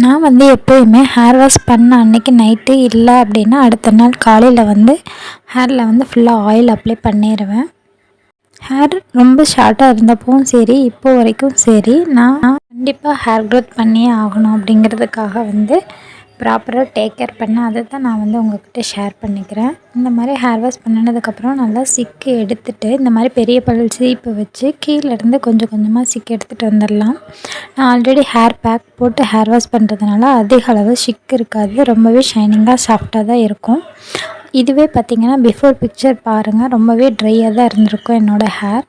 நான் வந்து எப்போயுமே ஹேர் வாஷ் பண்ண அன்றைக்கி நைட்டு இல்லை அப்படின்னா அடுத்த நாள் காலையில் வந்து ஹேரில் வந்து ஃபுல்லாக ஆயில் அப்ளை பண்ணிடுவேன். ஹேர் ரொம்ப ஷார்ட்டாக இருந்தப்பவும் சரி, இப்போ வரைக்கும் சரி, நான் கண்டிப்பாக ஹேர் க்ரோத் பண்ணியே ஆகணும் அப்படிங்கிறதுக்காக வந்து ப்ராப்பராக டேக் கேர் பண்ணேன். அதை தான் நான் வந்து உங்கள்கிட்ட ஷேர் பண்ணிக்கிறேன். இந்த மாதிரி ஹேர் வாஷ் பண்ணினதுக்கப்புறம் நல்லா சிக்கு எடுத்துகிட்டு இந்த மாதிரி பெரிய பல் சீப்பு வச்சு கீழேருந்து கொஞ்சம் கொஞ்சமாக சிக்கு எடுத்துகிட்டு வந்துடலாம். நான் ஆல்ரெடி ஹேர் பேக் போட்டு ஹேர் வாஷ் பண்ணுறதுனால அதிக அளவு சிக்கு இருக்காது, ரொம்பவே ஷைனிங்காக சாஃப்டாக தான் இருக்கும். இதுவே பார்த்திங்கன்னா பிஃபோர் பிக்சர் பாருங்கள், ரொம்பவே ட்ரையாக தான் இருந்திருக்கும் என்னோடய ஹேர்.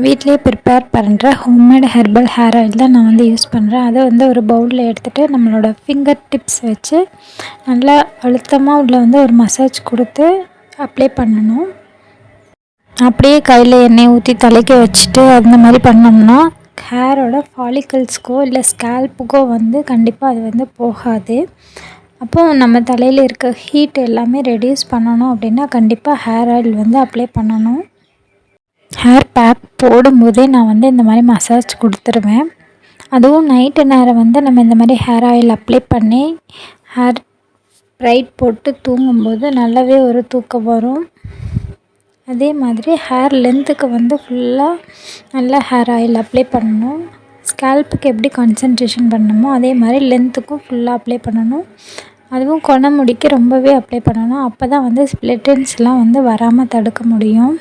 வீட்டிலே ப்ரிப்பேர் பண்ணுற ஹோம்மேட் ஹெர்பல் ஹேர் ஆயில் தான் நான் வந்து யூஸ் பண்ணுறேன். அதை வந்து ஒரு பவுலில் எடுத்துகிட்டு நம்மளோட ஃபிங்கர் டிப்ஸ் வச்சு நல்லா அழுத்தமாக உள்ள வந்து ஒரு மசாஜ் கொடுத்து அப்ளை பண்ணணும். அப்படியே கையில் எண்ணெய் ஊற்றி தலைக்கு வச்சுட்டு அந்த மாதிரி பண்ணோம்னா ஹேரோட ஃபாலிக்கல்ஸ்க்கோ இல்லை ஸ்கேல்ப்புக்கோ வந்து கண்டிப்பாக அது வந்து போகாது. அப்போது நம்ம தலையில் இருக்க ஹீட் எல்லாமே ரெடியூஸ் பண்ணணும் அப்படின்னா கண்டிப்பாக ஹேர் ஆயில் வந்து அப்ளை பண்ணணும். ஹேர் பேக் போடும்போதே நான் வந்து இந்த மாதிரி மசாஜ் கொடுத்துருவேன். அதுவும் நைட்டு நேரம் வந்து நம்ம இந்த மாதிரி ஹேர் ஆயில் அப்ளை பண்ணி ஹேர் ப்ரைட் போட்டு தூங்கும்போது நல்லாவே ஒரு தூக்கம் வரும். அதே மாதிரி ஹேர் லென்த்துக்கு வந்து ஃபுல்லாக நல்லா ஹேர் ஆயில் அப்ளை பண்ணணும். ஸ்கேல்ப்புக்கு எப்படி கான்சன்ட்ரேஷன் பண்ணணுமோ அதே மாதிரி லென்த்துக்கும் ஃபுல்லாக அப்ளை பண்ணணும். அதுவும் கொனை முடிக்கு ரொம்பவே அப்ளை பண்ணணும். அப்போ தான் வந்து ஸ்ப்ளிட் எண்ட்ஸ்லாம் வந்து வராமல் தடுக்க முடியும்.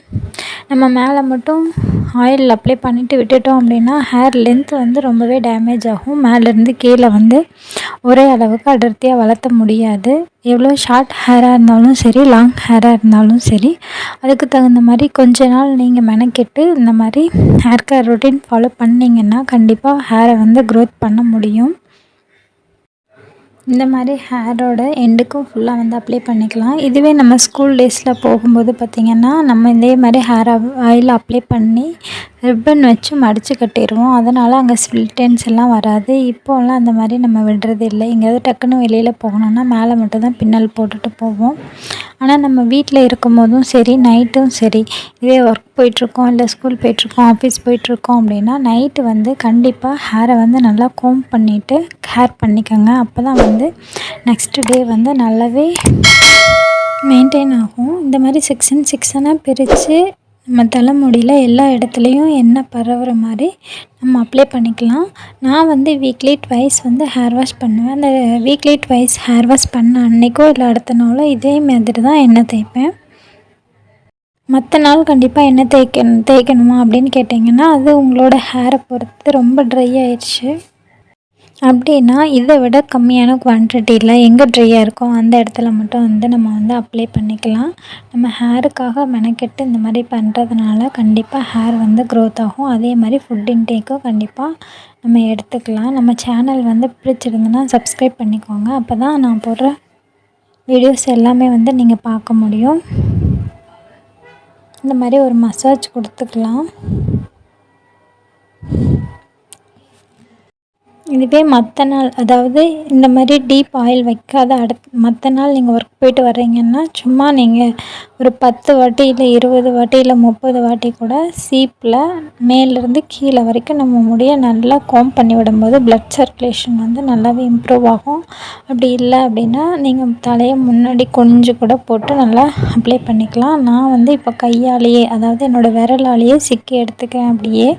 நம்ம மேலே மட்டும் ஆயில் அப்ளை பண்ணிவிட்டு விட்டுட்டோம் அப்படின்னா ஹேர் லென்த் வந்து ரொம்பவே டேமேஜ் ஆகும். மேலேருந்து கீழே வந்து ஒரே அளவுக்கு அடர்த்தியாக வளர்த்த முடியாது. எவ்வளோ ஷார்ட் ஹேராக இருந்தாலும் சரி, லாங் ஹேராக இருந்தாலும் சரி, அதுக்கு தகுந்த மாதிரி கொஞ்ச நாள் நீங்கள் மெனக்கெட்டு இந்த மாதிரி ஹேர் கேர் ரொட்டீன் ஃபாலோ பண்ணிங்கன்னா கண்டிப்பாக ஹேரை வந்து க்ரோத் பண்ண முடியும். இந்த மாதிரி ஹேரோட எண்டுக்கும் ஃபுல்லாக வந்து அப்ளை பண்ணிக்கலாம். இதுவே நம்ம ஸ்கூல் டேஸில் போகும்போது பார்த்திங்கன்னா நம்ம இதே மாதிரி ஹேர் ஆயில் அப்ளை பண்ணி ரிப்பன் வச்சு மடித்து கட்டிடுவோம். அதனால் அங்கே ஸ்ப்ளிட் எண்ட்ஸ் எல்லாம் வராது. இப்போலாம் அந்த மாதிரி நம்ம விடுறது இல்லை. எங்கேயாவது டக்குன்னு வெளியில் போகணுன்னா மேலே மட்டும் தான் பின்னல் போட்டுட்டு போவோம். ஆனால் நம்ம வீட்டில் இருக்கும் போதும் சரி, நைட்டும் சரி, இதே ஒர்க் போயிட்டுருக்கோம் இல்லை ஸ்கூல் போயிட்டுருக்கோம், ஆஃபீஸ் போயிட்டுருக்கோம் அப்படின்னா நைட்டு வந்து கண்டிப்பாக ஹேரை வந்து நல்லா கோம்ப் பண்ணிவிட்டு ஹேர் பண்ணிக்கோங்க. அப்போ தான் வந்து நெக்ஸ்ட் டே வந்து நல்லாவே மெயின்டைன் ஆகும். இந்த மாதிரி செக்ஷனாக பிரித்து நம்ம தலைமுடியில் எல்லா இடத்துலையும் எண்ணெய் பரவுற மாதிரி நம்ம அப்ளை பண்ணிக்கலாம். நான் வந்து வீக்லி ட்வைஸ் வந்து ஹேர் வாஷ் பண்ணுவேன். அந்த வீக்லி ட்வைஸ் ஹேர் வாஷ் பண்ண அன்றைக்கோ இல்லை அடுத்த நாளோ இதே மாதிரி தான் எண்ணெய் தேய்ப்பேன். மற்ற நாள் கண்டிப்பாக எண்ணெய் தேய்க்கணுமா அப்படின்னு கேட்டிங்கன்னா அது உங்களோட ஹேரை பொறுத்து. ரொம்ப ட்ரை ஆயிடுச்சு அப்படின்னா இதை விட கம்மியான குவான்டிட்டியில் எங்கே ட்ரையாக இருக்கோ அந்த இடத்துல மட்டும் வந்து நம்ம வந்து அப்ளை பண்ணிக்கலாம். நம்ம ஹேருக்காக மெனக்கெட்டு இந்த மாதிரி பண்ணுறதுனால கண்டிப்பாக ஹேர் வந்து க்ரோத் ஆகும். அதே மாதிரி ஃபுட் இன்டேக்கும் கண்டிப்பாக நம்ம எடுத்துக்கலாம். நம்ம சேனல் வந்து பிடிச்சிருந்துன்னா சப்ஸ்கிரைப் பண்ணிக்கோங்க. அப்போ தான் நான் போடுற வீடியோஸ் எல்லாமே வந்து நீங்கள் பார்க்க முடியும். இந்த மாதிரி ஒரு மசாஜ் கொடுத்துக்கலாம். இதுவே மற்ற நாள், அதாவது இந்த மாதிரி டீப் ஆயில் வைக்காத மற்ற நாள் நீங்கள் ஒர்க் போயிட்டு வர்றீங்கன்னா சும்மா நீங்கள் ஒரு 10 வாட்டி இல்லை 20 வாட்டி இல்லை 30 வாட்டி கூட சீப்பில் மேலேருந்து கீழே வரைக்கும் நம்ம முடியை நல்லா கோம் பண்ணி விடும்போது ப்ளட் சர்க்குலேஷன் வந்து நல்லாவே இம்ப்ரூவ் ஆகும். அப்படி இல்லை அப்படின்னா நீங்கள் தலையை முன்னாடி கொஞ்சம் கூட போட்டு நல்லா அப்ளை பண்ணிக்கலாம். நான் வந்து இப்போ கையாலேயே, அதாவது என்னோடய விரலாலேயே சிக்கி எடுத்துக்கிறேன் அப்படியே.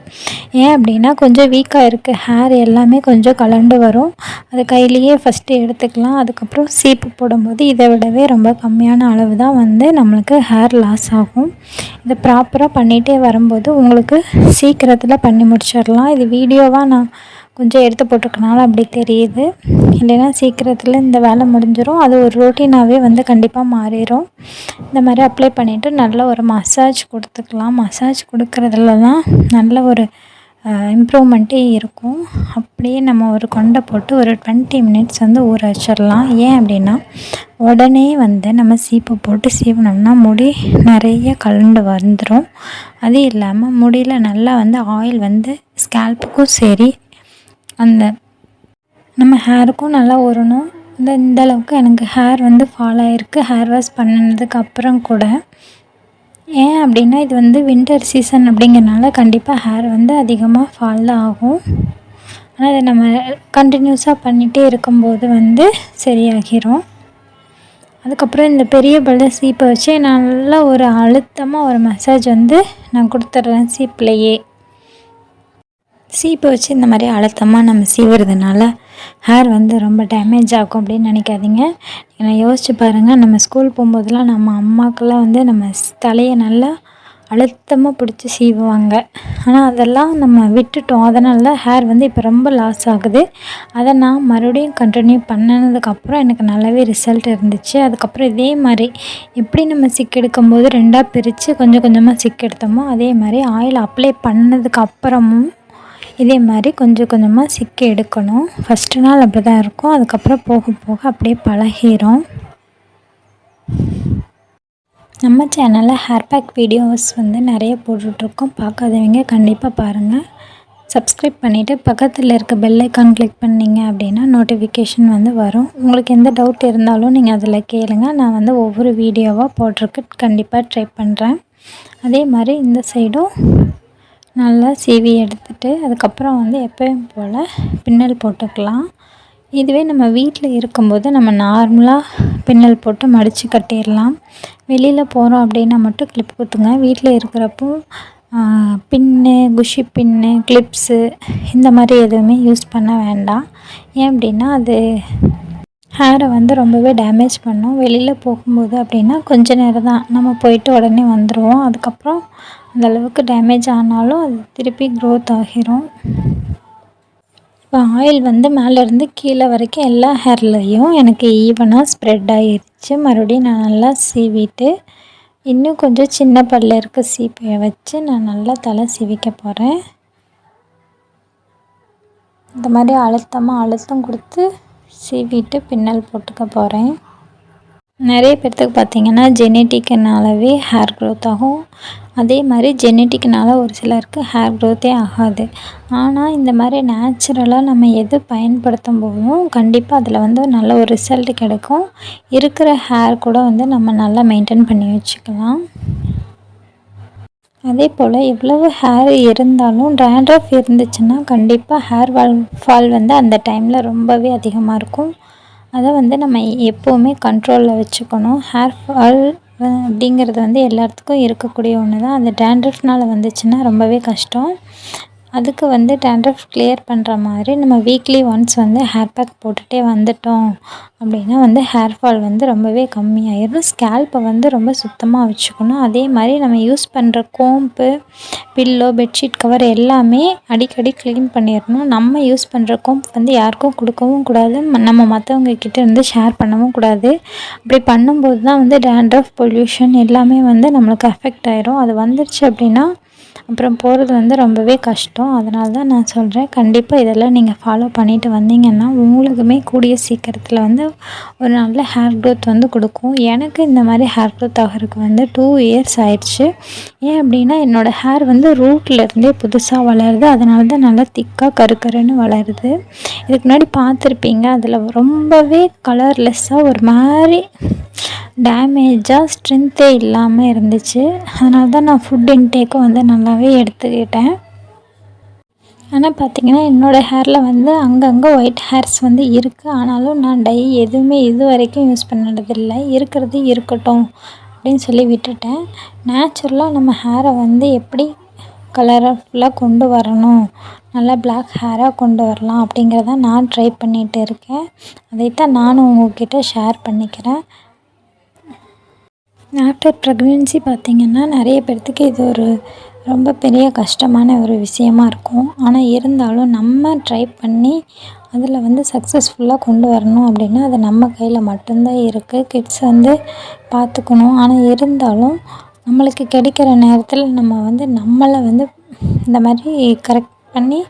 ஏன் அப்படின்னா கொஞ்சம் வீக்காக இருக்குது ஹேர், எல்லாமே கொஞ்சம் கலண்டு வரும். அது கையிலேயே ஃபஸ்ட்டு எடுத்துக்கலாம். அதுக்கப்புறம் சீப்பு போடும்போது இதை விடவே ரொம்ப கம்மியான அளவு தான் வந்து நம்மளுக்கு ஹேர் லாஸ் ஆகும். இதை ப்ராப்பராக பண்ணிகிட்டே வரும்போது உங்களுக்கு சீக்கிரத்தில் பண்ணி முடிச்சிடலாம். இது வீடியோவாக நான் கொஞ்சம் எடுத்து போட்டிருக்கனால அப்படி தெரியுது, இல்லைன்னா சீக்கிரத்தில் இந்த வேலை முடிஞ்சிடும். அது ஒரு ரொட்டீனாகவே வந்து கண்டிப்பாக மாறிடும். இந்த மாதிரி அப்ளை பண்ணிவிட்டு நல்ல ஒரு மசாஜ் கொடுத்துக்கலாம். மசாஜ் கொடுக்குறதுல தான் நல்ல ஒரு இம்ப்ரூவ்மெண்ட்டே இருக்கும். அப்படியே நம்ம ஒரு கொண்டை போட்டு ஒரு 20 மினிட்ஸ் வந்து ஊற வச்சிடலாம். ஏன் அப்படின்னா உடனே வந்து நம்ம சீப்பை போட்டு சீவினோம்னா முடி நிறைய கலண்டு வந்துடும். அது இல்லாமல் முடியில் நல்லா வந்து ஆயில் வந்து ஸ்கேல்ப்புக்கும் சரி, அந்த நம்ம ஹேருக்கும் நல்லா ஊறணும். இந்த அளவுக்கு எனக்கு ஹேர் வந்து ஃபால் ஆகிருக்கு ஹேர் வாஷ் பண்ணினதுக்கு அப்புறம் கூட. ஏன் அப்படின்னா இது வந்து வின்டர் சீசன் அப்படிங்கிறனால கண்டிப்பாக ஹேர் வந்து அதிகமாக ஃபால் தான் ஆகும். ஆனால் அதை நம்ம கண்டினியூஸாக பண்ணிகிட்டே இருக்கும்போது வந்து சரியாகிரும். அதுக்கப்புறம் இந்த பெரிய பல்ல சீப்பை வச்சு நல்லா ஒரு அழுத்தமாக ஒரு மசாஜ் வந்து நான் கொடுத்துட்றேன். சீப்பை வச்சு இந்த மாதிரி அழுத்தமாக நம்ம சீவுறதுனால ஹேர் வந்து ரொம்ப டேமேஜ் ஆகும் அப்படின்னு நினைக்காதீங்க. நான் யோசிச்சு பாருங்கள், நம்ம ஸ்கூல் போகும்போதெல்லாம் நம்ம அம்மாக்கெல்லாம் வந்து நம்ம தலையை நல்லா அழுத்தமாக பிடிச்சி சீவுவாங்க. ஆனால் அதெல்லாம் நம்ம விட்டுட்டோம். அதனால தான் ஹேர் வந்து இப்போ ரொம்ப லாஸ் ஆகுது. அதை நான் மறுபடியும் கண்டினியூ பண்ணதுக்கப்புறம் எனக்கு நல்லாவே ரிசல்ட் இருந்துச்சு. அதுக்கப்புறம் இதே மாதிரி எப்படி நம்ம சிக்கு எடுக்கும்போது 2ஆக பிரித்து கொஞ்சம் கொஞ்சமாக சிக்கு எடுத்தோமோ அதே மாதிரி ஆயில் அப்ளை பண்ணதுக்கப்புறமும் இதே மாதிரி கொஞ்சம் கொஞ்சமாக சிக்கு எடுக்கணும். ஃபஸ்ட்டு நாள் அப்படி தான் இருக்கும். அதுக்கப்புறம் போக போக அப்படியே பழகிரும். நம்ம சேனலில் ஹேர் பேக் வீடியோஸ் வந்து நிறைய போட்டுட்ருக்கோம். பார்க்காதவங்க கண்டிப்பாக பாருங்கள். சப்ஸ்கிரைப் பண்ணிவிட்டு பக்கத்தில் இருக்க பெல் ஐக்கான் கிளிக் பண்ணிங்க அப்படின்னா நோட்டிஃபிகேஷன் வந்து வரும். உங்களுக்கு எந்த டவுட் இருந்தாலும் நீங்கள் அதில் கேளுங்க. நான் வந்து ஒவ்வொரு வீடியோவாக போடுறதுக்கு கண்டிப்பாக ட்ரை பண்ணுறேன். அதே மாதிரி இந்த சைடும் நல்லா சீவி எடுத்துகிட்டு அதுக்கப்புறம் வந்து எப்பயும் போல் பின்னல் போட்டுக்கலாம். இதுவே நம்ம வீட்டில் இருக்கும்போது நம்ம நார்மலாக பின்னல் போட்டு மடித்து கட்டிடலாம். வெளியில் போகிறோம் அப்படின்னா மட்டும் கிளிப் குத்துங்க. வீட்டில் இருக்கிறப்போ பின்னு, குஷி பின்னு, கிளிப்ஸு இந்த மாதிரி எதுவுமே யூஸ் பண்ண வேண்டாம். ஏன் அப்படின்னா அது ஹேரை வந்து ரொம்பவே டேமேஜ் பண்ணும். வெளியில் போகும்போது அப்படின்னா கொஞ்ச நேரம் தான், நம்ம போயிட்டு உடனே வந்துடுவோம். அதுக்கப்புறம் அந்தளவுக்கு டேமேஜ் ஆனாலும் அது திருப்பி க்ரோத் ஆகிரும். இப்போ ஆயில் வந்து மேலேருந்து கீழே வரைக்கும் எல்லா ஹேர்லேயும் எனக்கு ஈவனாக ஸ்ப்ரெட் ஆகிடுச்சு. மறுபடியும் நான் நல்லா சீவிட்டு இன்னும் கொஞ்சம் சின்ன பல்ல இருக்க சீப்பையை வச்சு நான் நல்லா தலை சீவிக்க போகிறேன். இந்த மாதிரி அழுத்தம் கொடுத்து சீவிட்டு பின்னல் போட்டுக்க போகிறேன். நிறைய பேர்த்துக்கு பார்த்திங்கன்னா ஜெனட்டிக்னாலவே ஹேர் க்ரோத் ஆகும். அதே மாதிரி ஜெனட்டிக்னால் ஒரு சிலருக்கு ஹேர் க்ரோத்தே ஆகாது. ஆனால் இந்த மாதிரி நேச்சுரலாக நம்ம எது பயன்படுத்தும் போதும் கண்டிப்பாக அதில் வந்து நல்ல ஒரு ரிசல்ட் கிடைக்கும். இருக்கிற ஹேர் கூட வந்து நம்ம நல்லா மெயின்டைன் பண்ணி வச்சுக்கலாம். அதே போல் எவ்வளவு ஹேர் இருந்தாலும் டேண்ட்ரஃப் இருந்துச்சுன்னா கண்டிப்பாக ஹேர் ஃபால் வந்து அந்த டைமில் ரொம்பவே அதிகமாக இருக்கும். அதை வந்து நம்ம எப்போவுமே கண்ட்ரோலில் வச்சுக்கணும். ஹேர் ஃபால் அப்படிங்கிறது வந்து எல்லாத்துக்கும் இருக்கக்கூடிய ஒன்று தான். அது டேண்ட்ரஃப்னால் வந்துச்சுன்னா ரொம்பவே கஷ்டம். அதுக்கு வந்து டேண்ட்ரஃப் கிளியர் பண்ணுற மாதிரி நம்ம வீக்லி ஒன்ஸ் வந்து ஹேர் பேக் போட்டுகிட்டே வந்துட்டோம் அப்படின்னா வந்து ஹேர் ஃபால் வந்து ரொம்பவே கம்மியாயிடும். ஸ்கேல்ப்பை வந்து ரொம்ப சுத்தமாக வச்சுக்கணும். அதே மாதிரி நம்ம யூஸ் பண்ணுற கோம்பு, பில்லோ, பெட்ஷீட் கவர் எல்லாமே அடிக்கடி க்ளீன் பண்ணிடணும். நம்ம யூஸ் பண்ணுற கோம்ப் வந்து யாருக்கும் கொடுக்கவும் கூடாது. நம்ம மற்றவங்க கிட்ட இருந்து ஷேர் பண்ணவும் கூடாது. அப்படி பண்ணும்போது தான் வந்து டேண்ட்ரஃப், பொல்யூஷன் எல்லாமே வந்து நம்மளுக்கு அஃபெக்ட் ஆயிரும். அது வந்துடுச்சு அப்படின்னா அப்புறம் போகிறது வந்து ரொம்பவே கஷ்டம். அதனால தான் நான் சொல்கிறேன், கண்டிப்பாக இதெல்லாம் நீங்கள் ஃபாலோ பண்ணிட்டு வந்தீங்கன்னா உங்களுக்குமே கூடிய சீக்கிரத்தில் வந்து ஒரு நல்ல ஹேர் க்ரோத் வந்து கொடுக்கும். எனக்கு இந்த மாதிரி ஹேர் க்ரோத் ஆகிறதுக்கு வந்து 2 இயர்ஸ் ஆயிடுச்சு. ஏன் அப்படின்னா என்னோடய ஹேர் வந்து ரூட்லேருந்தே புதுசாக வளருது. அதனால தான் நல்லா திக்காக கருக்கருன்னு வளருது. இதுக்கு முன்னாடி பார்த்துருப்பீங்க, அதில் ரொம்பவே கலர்லெஸ்ஸாக ஒரு மாதிரி டேமேஜாக ஸ்ட்ரென்த்தே இல்லாமல் இருந்துச்சு. அதனால தான் நான் ஃபுட் இன்டேக்கும் வந்து நல்லாவே எடுத்துக்கிட்டேன். ஆனால் பார்த்திங்கன்னா என்னோடய ஹேரில் வந்து அங்கங்கே ஒயிட் ஹேர்ஸ் வந்து இருக்குது. ஆனாலும் நான் டை எதுவுமே இது வரைக்கும் யூஸ் பண்ணதில்லை. இருக்கிறது இருக்கட்டும் அப்படின்னு சொல்லி விட்டுட்டேன். நேச்சுரலாக நம்ம ஹேரை வந்து எப்படி கலர்ஃபுல்லாக கொண்டு வரணும், நல்லா பிளாக் ஹேராக கொண்டு வரலாம் அப்படிங்கிறத நான் ட்ரை பண்ணிகிட்டு இருக்கேன். அதைத்தான் நானும் உங்கள்கிட்ட ஷேர் பண்ணிக்கிறேன். ஆஃப்டர் ப்ரெக்னென்சி பார்த்திங்கன்னா நிறைய பேர்த்துக்கு இது ஒரு ரொம்ப பெரிய கஷ்டமான ஒரு விஷயமா இருக்கும். ஆனால் இருந்தாலும் நம்ம ட்ரை பண்ணி அதில் வந்து சக்ஸஸ்ஃபுல்லாக கொண்டு வரணும் அப்படின்னா அது நம்ம கையில் மட்டும்தான் இருக்குது. கிட்ஸ் வந்து பார்த்துக்கணும். ஆனால் இருந்தாலும் நம்மளுக்கு கிடைக்கிற நேரத்தில் நம்ம வந்து நம்மளை வந்து இந்த மாதிரி கரெக்ட் பண்ணி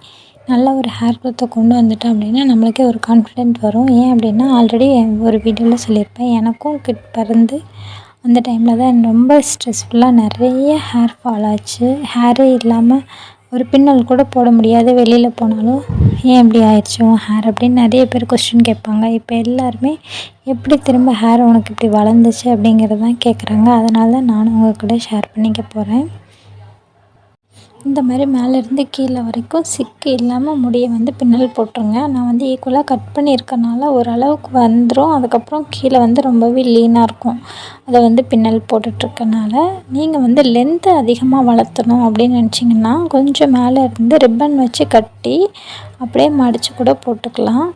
நல்ல ஒரு ஹேர் க்ரோத்தை கொண்டு வந்துட்டோம் அப்படின்னா நம்மளுக்கே ஒரு கான்ஃபிடென்ட் வரும். ஏன் அப்படின்னா ஆல்ரெடி ஒரு வீடியோவில் சொல்லியிருப்பேன், எனக்கும் கிட் பிறந்து அந்த டைமில் தான் ரொம்ப ஸ்ட்ரெஸ்ஃபுல்லாக நிறைய ஹேர் ஃபால் ஆச்சு. ஹேரே இல்லாமல் ஒரு பின்னல் கூட போட முடியாது. வெளியில் போனாலும் ஏன் இப்படி ஆயிடுச்சு உன் ஹேர் அப்படின்னு நிறைய பேர் கொஸ்டின் கேட்பாங்க. இப்போ எல்லாருமே எப்படி திரும்ப ஹேர் உனக்கு இப்படி வளர்ந்துச்சு அப்படிங்கிறது தான் கேட்குறாங்க. அதனால தான் நானும் உங்கள் கூட ஷேர் பண்ணிக்க போகிறேன். இந்த மாதிரி மேலேருந்து கீழே வரைக்கும் சிக்கு இல்லாமல் முடியை வந்து பின்னல் போட்டுருங்க. நான் வந்து ஈக்குவலாக கட் பண்ணியிருக்கனால ஓரளவுக்கு வந்துடும். அதுக்கப்புறம் கீழே வந்து ரொம்பவே லீனாக இருக்கும். அதை வந்து பின்னல் போட்டுட்ருக்கனால நீங்கள் வந்து லென்த்து அதிகமாக வளர்த்தணும் அப்படின்னு நினச்சிங்கன்னா கொஞ்சம் மேலே இருந்து ரிப்பன் வச்சு கட்டி அப்படியே மடித்து கூட போட்டுக்கலாம்.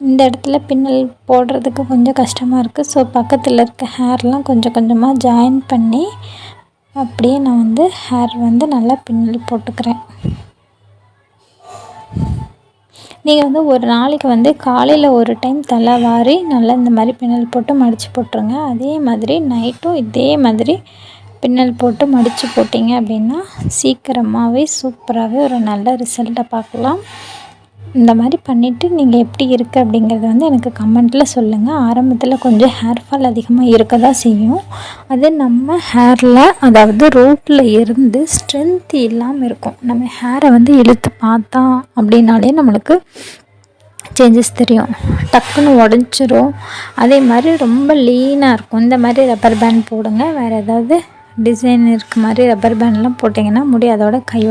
இந்த இடத்துல பின்னல் போடுறதுக்கு கொஞ்சம் கஷ்டமாக இருக்குது. ஸோ பக்கத்தில் இருக்க ஹேர்லாம் கொஞ்சம் கொஞ்சமாக ஜாயின் பண்ணி அப்படியே நான் வந்து ஹேர் வந்து நல்லா பின்னல் போட்டுக்கிறேன். நீங்கள் வந்து ஒரு நாளைக்கு வந்து காலையில் ஒரு டைம் தலை வாரி நல்லா இந்த மாதிரி பின்னல் போட்டு மடித்து போட்டுருங்க. அதே மாதிரி நைட்டும் இதே மாதிரி பின்னல் போட்டு மடித்து போட்டிங்க அப்படின்னா சீக்கிரமாகவே சூப்பராகவே ஒரு நல்ல ரிசல்ட்டை பார்க்கலாம். இந்த மாதிரி பண்ணிவிட்டு நீங்கள் எப்படி இருக்குது அப்படிங்கிறத வந்து எனக்கு கமெண்ட்டில் சொல்லுங்கள். ஆரம்பத்தில் கொஞ்சம் ஹேர் ஃபால் அதிகமாக இருக்க தான் செய்யும். அது நம்ம ஹேரில் அதாவது ரூட்டில் இருந்து ஸ்ட்ரென்த் இல்லாமல் இருக்கும். நம்ம ஹேரை வந்து இழுத்து பார்த்தா அப்படின்னாலே நம்மளுக்கு சேஞ்சஸ் தெரியும். டக்குன்னு உடஞ்சிரும். அதே மாதிரி ரொம்ப லீனாக இருக்கும். இந்த மாதிரி ரப்பர் பேண்ட் போடுங்க. வேறு ஏதாவது டிசைன் இருக்க மாதிரி ரப்பர் பேண்ட்லாம் போட்டிங்கன்னா முடி அதோட கையோட